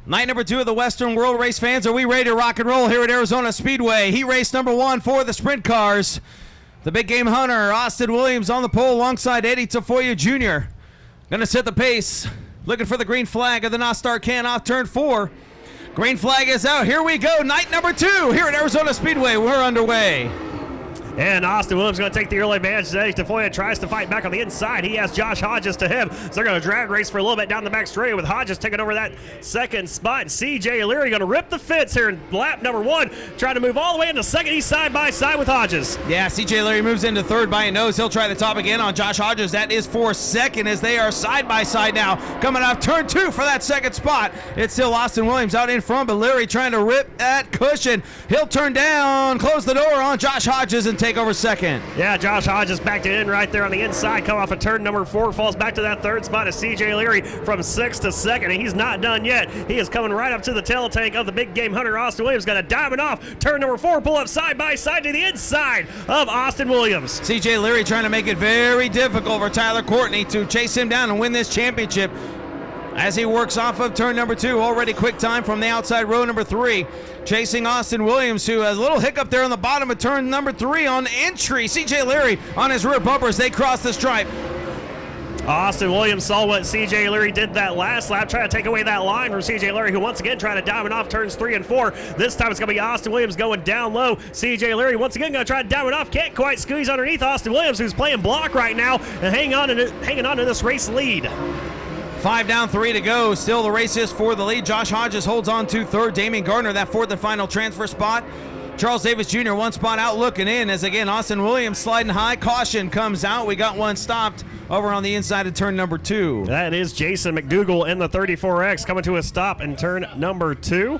Night number 2 of the Western World Race fans. Are we ready to rock and roll here at Arizona Speedway? Heat race number 1 for the sprint cars. The big game hunter, Austin Williams, on the pole alongside Eddie Tafoya Jr. Gonna set the pace. Looking for the green flag of the Nostar can off turn 4. Green flag is out. Here we go. Night number 2 here at Arizona Speedway. We're underway. And Austin Williams going to take the early advantage today. Tafoya tries to fight back on the inside. He has Josh Hodges to him. So they're going to drag race for a little bit down the back straight with Hodges taking over that second spot. And CJ Leary going to rip the fence here in lap number 1. Trying to move all the way into second. He's side by side with Hodges. Yeah, CJ Leary moves into third by a nose. He'll try the top again on Josh Hodges. That is for second as they are side by side now. Coming off turn 2 for that second spot. It's still Austin Williams out in front, but Leary trying to rip that cushion. He'll turn down, close the door on Josh Hodges and take over second. Yeah, Josh Hodges backed it in right there on the inside. Come off of turn number 4, falls back to that third spot as CJ Leary from 6th to 2nd, and he's not done yet. He is coming right up to the tail tank of the big game hunter. Austin Williams got a diamond off. Turn number 4, pull up side by side to the inside of Austin Williams. CJ Leary trying to make it very difficult for Tyler Courtney to chase him down and win this championship as he works off of turn number 2. Already quick time from the outside row number 3. Chasing Austin Williams, who has a little hiccup there on the bottom of turn number 3 on entry. CJ Leary on his rear bumpers. They cross the stripe. Austin Williams saw what CJ Leary did that last lap, trying to take away that line from CJ Leary, who once again trying to diamond off turns 3 and 4. This time it's going to be Austin Williams going down low. CJ Leary once again going to try to diamond off. Can't quite squeeze underneath Austin Williams, who's playing block right now and hanging on to this race lead. 5 down, 3 to go. Still the race is for the lead. Josh Hodges holds on to third. Damian Gardner, that fourth and final transfer spot. Charles Davis Jr. one spot out looking in as again Austin Williams sliding high. Caution comes out. We got one stopped over on the inside of turn number 2. That is Jason McDougal in the 34X coming to a stop in turn number 2.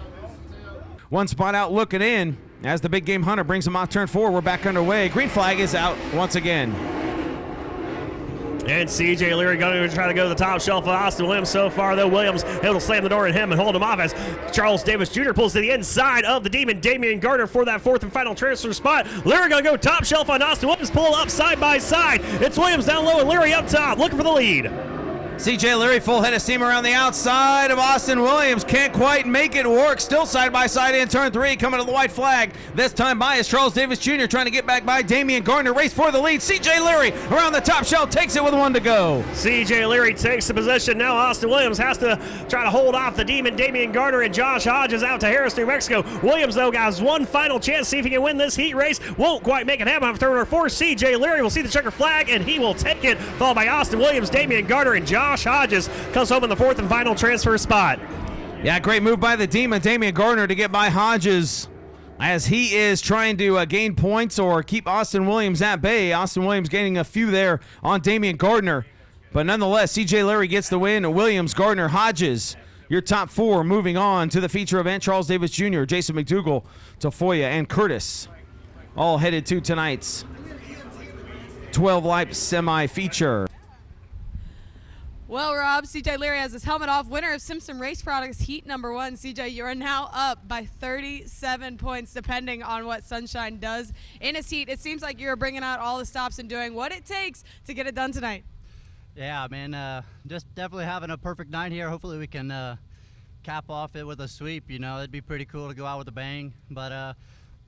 One spot out looking in as the big game hunter brings him off turn 4. We're back underway. Green flag is out once again. And CJ Leary going to try to go to the top shelf of Austin Williams. So far, though, Williams able to slam the door at him and hold him off as Charles Davis Jr. pulls to the inside of the Demon, Damian Gardner, for that fourth and final transfer spot. Leary going to go top shelf on Austin Williams, pull up side by side. It's Williams down low and Leary up top, looking for the lead. CJ Leary full head of steam around the outside of Austin Williams. Can't quite make it work. Still side by side in turn 3. Coming to the white flag. This time by is Charles Davis Jr. trying to get back by Damian Gardner. Race for the lead. CJ Leary around the top shelf. Takes it with 1 to go. CJ Leary takes the position. Now Austin Williams has to try to hold off the Demon, Damian Gardner, and Josh Hodges out to Harris, New Mexico. Williams, though, has one final chance. See if he can win this heat race. Won't quite make it happen. After turn number 4, CJ Leary will see the checker flag, and he will take it. Followed by Austin Williams, Damian Gardner, and Josh Hodges. Comes home in the fourth and final transfer spot. Yeah, great move by the Demon, Damian Gardner, to get by Hodges as he is trying to gain points or keep Austin Williams at bay. Austin Williams gaining a few there on Damian Gardner. But nonetheless, CJ Leary gets the win. Williams, Gardner, Hodges, your top 4 moving on to the feature event. Charles Davis Jr., Jason McDougal, Tafoya, and Curtis all headed to tonight's 12-lap semi-feature. Well, Rob, CJ Leary has his helmet off. Winner of Simpson Race Products Heat number 1. CJ, you are now up by 37 points, depending on what Sunshine does in his heat. It seems like you're bringing out all the stops and doing what it takes to get it done tonight. Yeah, man, just definitely having a perfect night here. Hopefully we can cap off it with a sweep. You know, it'd be pretty cool to go out with a bang. But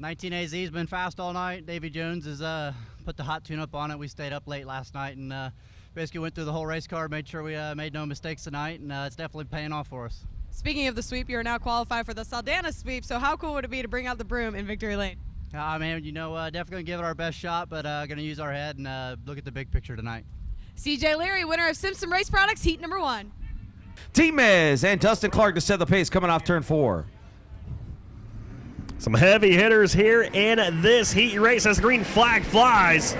19AZ's been fast all night. Davey Jones has put the hot tune-up on it. We stayed up late last night and basically went through the whole race car, made sure we made no mistakes tonight, and it's definitely paying off for us. Speaking of the sweep, you are now qualified for the Saldana sweep, so how cool would it be to bring out the broom in victory lane? Man, you know, definitely going to give it our best shot, but going to use our head and look at the big picture tonight. CJ Leary, winner of Simpson Race Products Heat number 1. T-Mez and Dustin Clark to set the pace coming off turn 4. Some heavy hitters here in this heat race as the green flag flies.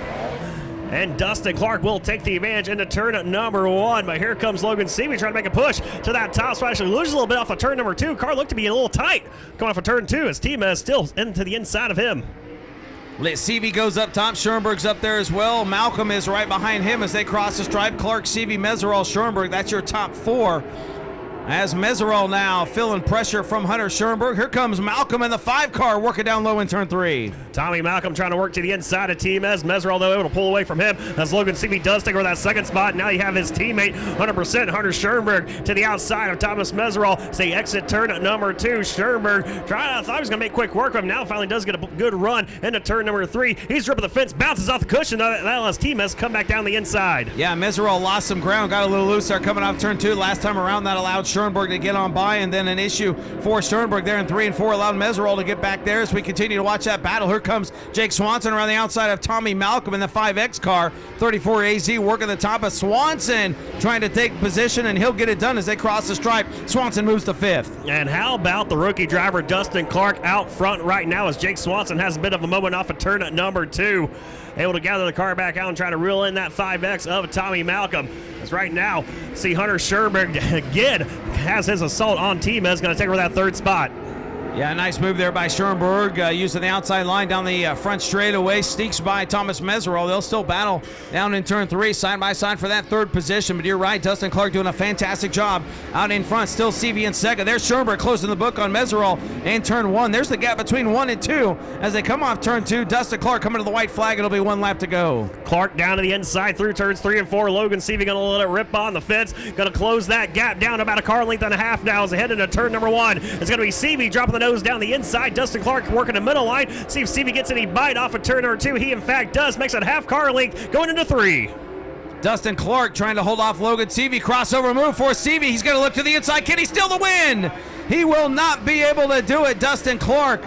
And Dustin Clark will take the advantage into turn number 1. But here comes Logan Seavey trying to make a push to that top spot. Actually loses a little bit off of turn number 2. Car looked to be a little tight coming off of turn 2 as Tima is still into the inside of him. Seavey goes up top. Schoenberg's up there as well. Malcolm is right behind him as they cross the stripe. Clark, Seavey, Meserol, Schoenberg. That's your top 4. As Meserol now feeling pressure from Hunter Schoenberg. Here comes Malcolm in the 5 car working down low in turn 3. Tommy Malcolm trying to work to the inside of Team S. Meserol, though, able to pull away from him as Logan Seavey does take over that second spot. Now you have his teammate, 100% Hunter Schoenberg, to the outside of Thomas Meserol. As they exit turn at number 2. Schoenberg thought he was going to make quick work of him. Now finally does get a good run into turn number 3. He's dripping the fence, bounces off the cushion. That allows Team S come back down the inside. Yeah, Meserol lost some ground, got a little loose there coming off turn 2. Last time around, that allowed Schoenberg to get on by, and then an issue for Schoenberg there in 3 and 4 allowed Meserol to get back there as we continue to watch that battle. Here comes Jake Swanson around the outside of Tommy Malcolm in the 5X car. 34 AZ working the top of Swanson, trying to take position, and he'll get it done as they cross the stripe. Swanson moves to 5th. And how about the rookie driver Dustin Clark out front right now as Jake Swanson has a bit of a moment off of turn at number 2. Able to gather the car back out and try to reel in that 5X of Tommy Malcolm. As right now, see Hunter Schoenberg again has his assault on Team S, going to take over that 3rd spot. Yeah, nice move there by Schoenberg, using the outside line down the front straightaway. Sneaks by Thomas Meserol. They'll still battle down in turn 3, side by side for that 3rd position. But you're right, Dustin Clark doing a fantastic job out in front. Still CV in 2nd. There's Schoenberg closing the book on Meserol in turn 1. There's the gap between 1 and 2 as they come off turn 2. Dustin Clark coming to the white flag. It'll be 1 lap to go. Clark down to the inside through turns 3 and 4. Logan Seavey going to let it rip on the fence. Going to close that gap down about a car length and a half now as they head into turn number 1. It's going to be Seavey dropping the nose down the inside. Dustin Clark working the middle line. See if Seavey gets any bite off of turn number 2. He in fact does. Makes it half car length going into 3. Dustin Clark trying to hold off Logan Seavey. Crossover move for Seavey. He's going to look to the inside. Can he steal the win? He will not be able to do it. Dustin Clark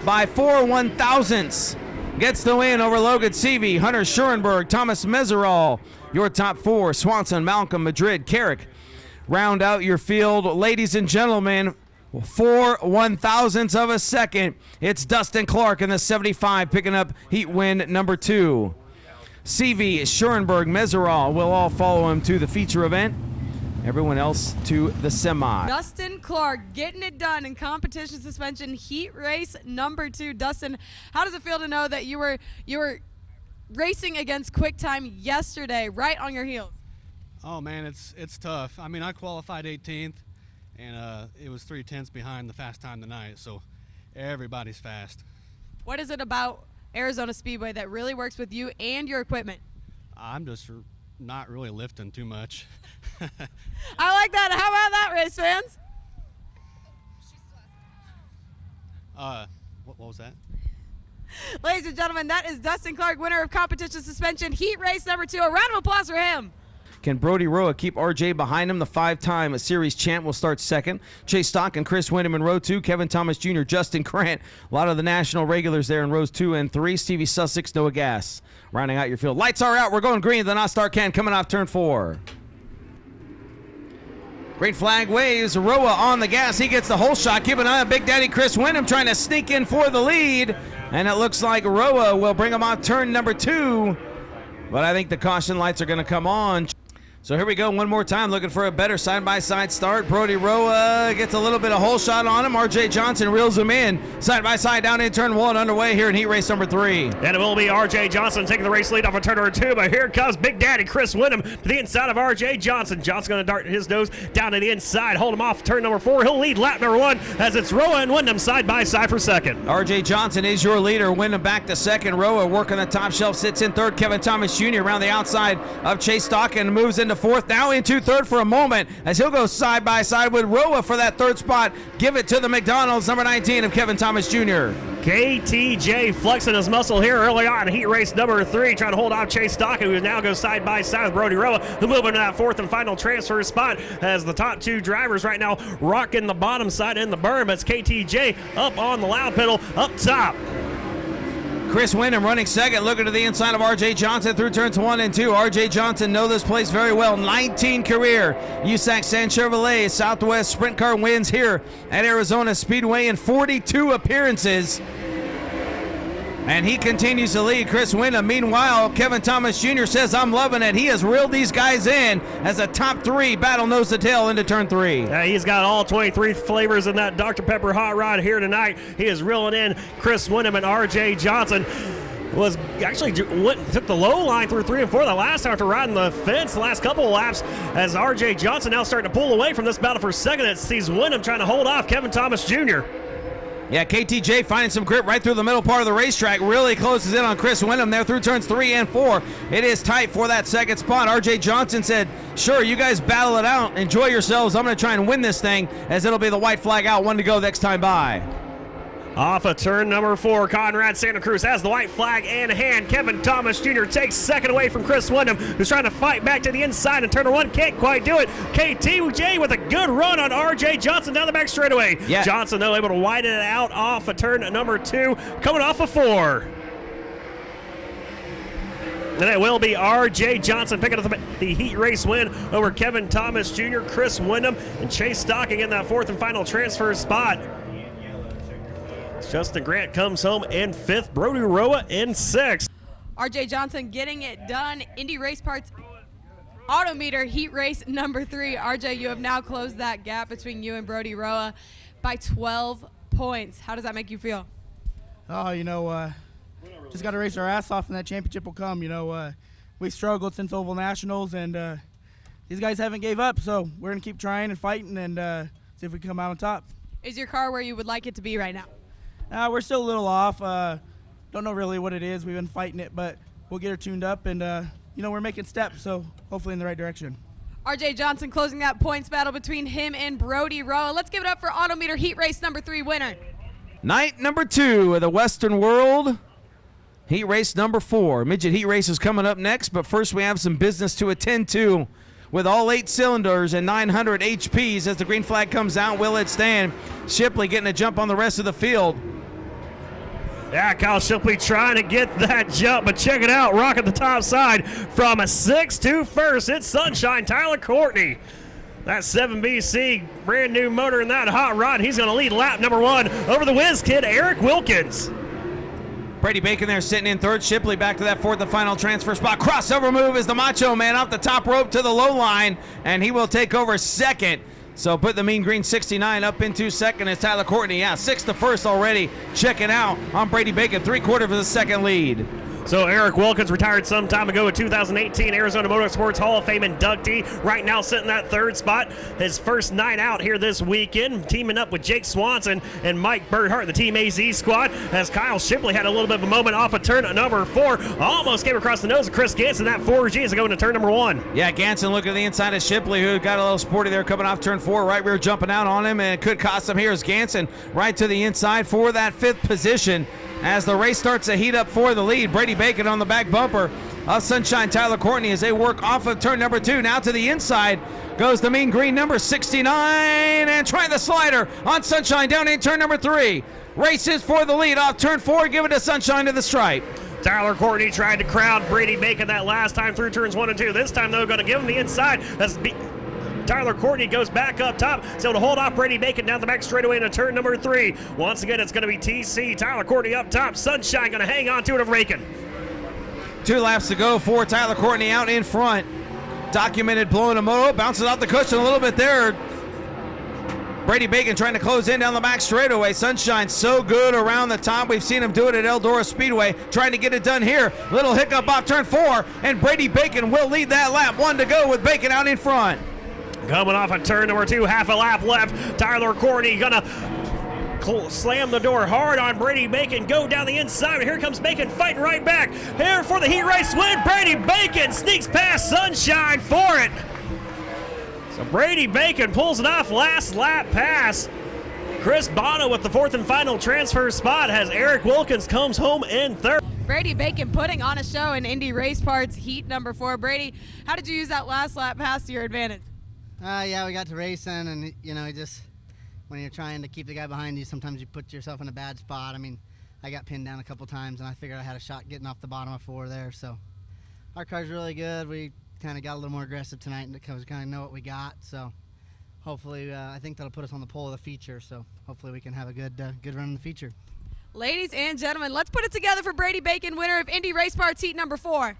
by 4 1/1000ths gets the win over Logan Seavey. Hunter Schoenberg, Thomas Meserol, your top 4. Swanson, Malcolm, Madrid, Carrick. Round out your field. Ladies and gentlemen, 4 1/1000ths of a second. It's Dustin Clark in the 75 picking up heat win number 2. Seavey, Schoenberg, Meserol will all follow him to the feature event. Everyone else to the semi. Dustin Clark getting it done in competition suspension heat race number 2. Dustin, how does it feel to know that you were racing against QuickTime yesterday, right on your heels? Oh man, it's tough. I mean, I qualified 18th. And it was 3/10 behind the fast time tonight, so everybody's fast. What is it about Arizona Speedway that really works with you and your equipment? I'm just not really lifting too much. I like that. How about that, race fans? What was that? Ladies and gentlemen, that is Dustin Clark, winner of competition suspension heat race number 2. A round of applause for him. Can Brody Roa keep RJ behind him? The 5-time series champ will start 2nd. Chase Stock and Chris Wyndham in row 2. Kevin Thomas Jr., Justin Grant. A lot of the national regulars there in rows 2 and 3. Stevie Sussex, Noah Gass. Rounding out your field. Lights are out. We're going green. The Nostar can coming off turn 4. Great flag waves. Roa on the gas. He gets the whole shot. Keep an eye on Big Daddy Chris Wyndham trying to sneak in for the lead. And it looks like Roa will bring him on turn number 2. But I think the caution lights are going to come on. So here we go one more time, looking for a better side-by-side start. Brody Roa gets a little bit of hole shot on him. RJ Johnson reels him in. Side-by-side down in turn 1 underway here in heat race number 3. And it will be RJ Johnson taking the race lead off of turn number 2, but here comes Big Daddy Chris Wyndham to the inside of RJ Johnson. Johnson's going to dart his nose down to the inside, hold him off turn number 4. He'll lead lap number 1 as it's Roa and Wyndham side-by-side for 2nd. RJ Johnson is your leader. Wyndham back to 2nd. Roa working the top shelf, sits in 3rd. Kevin Thomas Jr. around the outside of Chase Stock and moves into 4th. Now into 3rd for a moment as he'll go side by side with Roa for that 3rd spot. Give it to the McDonald's, number 19 of Kevin Thomas Jr. KTJ flexing his muscle here early on in heat race number 3, trying to hold off Chase Stock, who now goes side by side with Brody Roa, who move into that 4th and final transfer spot as the top 2 drivers right now rocking the bottom side in the berm. It's KTJ up on the loud pedal up top. Chris Wyndham running 2nd, looking to the inside of RJ Johnson through turns 1 and 2. RJ Johnson know this place very well. 19 career USAC San Chevrolet Southwest Sprint Car wins here at Arizona Speedway in 42 appearances. And he continues to lead Chris Wyndham. Meanwhile, Kevin Thomas Jr. says, I'm loving it. He has reeled these guys in as a top 3 battle nose to tail into turn 3. He's got all 23 flavors in that Dr. Pepper hot rod here tonight. He is reeling in Chris Wyndham and RJ Johnson. was actually took the low line through 3 and 4 the last time after riding the fence the last couple of laps, as RJ Johnson now starting to pull away from this battle for second. It sees Wyndham trying to hold off Kevin Thomas Jr. Yeah, KTJ finding some grip right through the middle part of the racetrack. Really closes in on Chris Wyndham there through turns 3 and 4. It is tight for that second spot. RJ Johnson said, sure, you guys battle it out. Enjoy yourselves. I'm going to try and win this thing, as it'll be the white flag out. 1 to go next time by. Off of turn number 4, Conrad Santa Cruz has the white flag in hand. Kevin Thomas Jr. takes second away from Chris Wyndham, who's trying to fight back to the inside in turn 1. Can't quite do it. KTJ with a good run on RJ Johnson down the back straightaway. Yeah. Johnson, though, able to widen it out off of turn number 2, coming off of 4. And it will be RJ Johnson picking up the heat race win over Kevin Thomas Jr., Chris Wyndham, and Chase Stocking in that 4th and final transfer spot. Justin Grant comes home in 5th, Brody Roa in 6th. RJ Johnson getting it done. Indy Race Parts Autometer heat race number 3. RJ, you have now closed that gap between you and Brody Roa by 12 points. How does that make you feel? Oh, just got to race our ass off and that championship will come. We struggled since Oval Nationals, and these guys haven't gave up, so we're going to keep trying and fighting and see if we can come out on top. Is your car where you would like it to be right now? We're still a little off. Don't know really what it is. We've been fighting it, but we'll get her tuned up, and we're making steps, so hopefully in the right direction. RJ Johnson closing that points battle between him and Brody Roa. Let's give it up for Autometer heat race number 3 winner. Night number 2 of the Western World heat race number 4. Midget heat race is coming up next, but first we have some business to attend to. With all 8 cylinders and 900 HPs, as the green flag comes out, will it stand? Shipley getting a jump on the rest of the field. Yeah, Kyle Shipley trying to get that jump, but check it out, rocking the top side from a 6th to 1st. It's Sunshine Tyler Courtney. That 7BC brand new motor in that hot rod. He's going to lead lap number 1 over the whiz kid, Eric Wilkins. Brady Bacon there sitting in 3rd. Shipley back to that 4th and final transfer spot. Crossover move is the Macho Man off the top rope to the low line, and he will take over 2nd. So put the Mean Green 69 up into 2nd as Tyler Courtney. Yeah, 6th to 1st already. Checking out on Brady Bacon, 3/4 of the second lead. So Eric Wilkins retired some time ago, a 2018 Arizona Motorsports Hall of Fame inductee. Right now sitting that 3rd spot. His first night out here this weekend, teaming up with Jake Swanson and Mike Birdhart, the Team AZ squad, as Kyle Shipley had a little bit of a moment off of turn number 4. Almost came across the nose of Chris Ganson. That 4G is going to turn number 1. Yeah, Ganson looking at the inside of Shipley, who got a little sporty there coming off turn 4. Right rear jumping out on him, and it could cost him. Here's Ganson right to the inside for that 5th position. As the race starts to heat up for the lead, Brady Bacon on the back bumper of Sunshine Tyler Courtney as they work off of turn number 2. Now to the inside goes the Mean Green number 69, and trying the slider on Sunshine down in turn number 3. Races for the lead off turn 4, give it to Sunshine to the stripe. Tyler Courtney tried to crowd Brady Bacon that last time through turns 1 and 2. This time, though, going to give him the inside as Tyler Courtney goes back up top, so to hold off Brady Bacon down the back straightaway into turn number 3. Once again, it's going to be TC. Tyler Courtney up top. Sunshine going to hang on to it of Bacon. 2 laps to go for Tyler Courtney out in front. Documented blowing a moto, bounces off the cushion a little bit there. Brady Bacon trying to close in down the back straightaway. Sunshine so good around the top. We've seen him do it at Eldora Speedway. Trying to get it done here. Little hiccup off turn 4, and Brady Bacon will lead that lap. 1 to go with Bacon out in front. Coming off on turn number 2, half a lap left. Tyler Courtney gonna slam the door hard on Brady Bacon, go down the inside, and here comes Bacon fighting right back. Here for the heat race win, Brady Bacon sneaks past Sunshine for it. So Brady Bacon pulls it off, last lap pass. Chris Bono with the 4th and final transfer spot as Eric Wilkins comes home in 3rd. Brady Bacon putting on a show in Indy Race Parts heat number 4. Brady, how did you use that last lap pass to your advantage? Yeah, we got to racing, and just when you're trying to keep the guy behind you, sometimes you put yourself in a bad spot. I mean, I got pinned down a couple times, and I figured I had a shot getting off the bottom of 4 there. So our car's really good. We kind of got a little more aggressive tonight because we kind of know what we got. So hopefully, I think that'll put us on the pole of the feature. So hopefully we can have a good run in the feature. Ladies and gentlemen, let's put it together for Brady Bacon, winner of Indy Race Parts heat number 4.